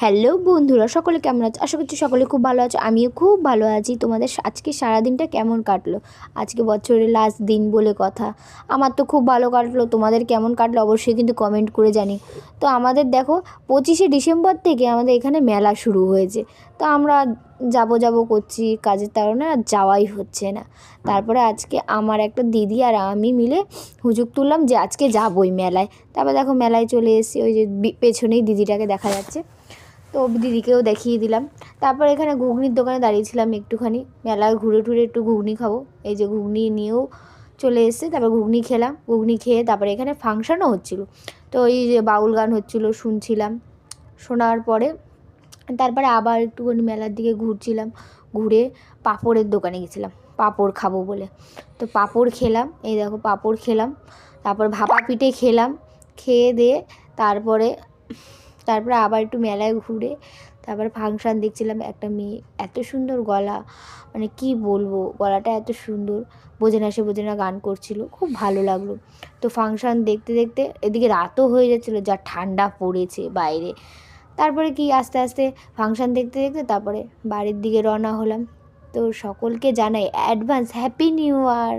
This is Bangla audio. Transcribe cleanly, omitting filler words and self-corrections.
হ্যালো বন্ধুরা, সকলে কেমন আছো? আশা করছি সকলে খুব ভালো আছো। আমিও খুব ভালো আছি। তোমাদের আজকে সারাদিনটা কেমন কাটলো? আজকে বছরের লাস্ট দিন বলে কথা। আমার তো খুব ভালো কাটলো। তোমাদের কেমন কাটলো অবশ্যই কিন্তু কমেন্ট করে জানি। তো আমাদের দেখো 25শে ডিসেম্বর থেকে আমাদের এখানে মেলা শুরু হয়েছে। তো আমরা যাব করছি, কাজের কারণে আর যাওয়াই হচ্ছে না। তারপরে আজকে আমার একটা দিদি আর আমি মিলে হুজুগ তুললাম যে আজকে যাবোই মেলায়। তারপর দেখো মেলায় চলে এসেছি, ওই যে পেছনেই দিদিটাকে দেখা যাচ্ছে। তো দিদিকেও দেখিয়ে দিলাম। তারপর এখানে ঘুগনির দোকানে দাঁড়িয়েছিলাম একটুখানি, মেলায় ঘুরে টুরে একটু ঘুগনি খাবো। এই যে ঘুগনি নিয়েও চলে এসেছে। তারপর ঘুগনি খেলাম, ঘুগনি খেয়ে তারপরে এখানে ফাংশানও হচ্ছিলো। তো এই যে বাউল গান হচ্ছিলো শুনছিলাম। শোনার পরে তারপরে আবার একটুখানি মেলার দিকে ঘুরছিলাম। ঘুরে পাঁপড়ের দোকানে গেছিলাম পাঁপড় খাবো বলে। তো পাঁপড় খেলাম, এই দেখো পাঁপড় খেলাম। তারপর ভাপা পিঠে খেলাম। খেয়ে দিয়ে তারপরে তারপরে আবার একটু মেলায় ঘুরে তারপরে ফাংশান দেখছিলাম। একটা মেয়ে এত সুন্দর গলা, মানে কি বলবো, গলাটা এত সুন্দর, বোঝে না গান করছিল, খুব ভালো লাগলো। তো ফাংশান দেখতে দেখতে এদিকে রাতও হয়ে যাচ্ছিলো, যা ঠান্ডা পড়েছে বাইরে। তারপরে কি আস্তে আস্তে ফাংশান দেখতে দেখতে তারপরে বাড়ির দিকে রওনা হলাম। তো সকলকে জানাই অ্যাডভান্স হ্যাপি নিউ ইয়ার।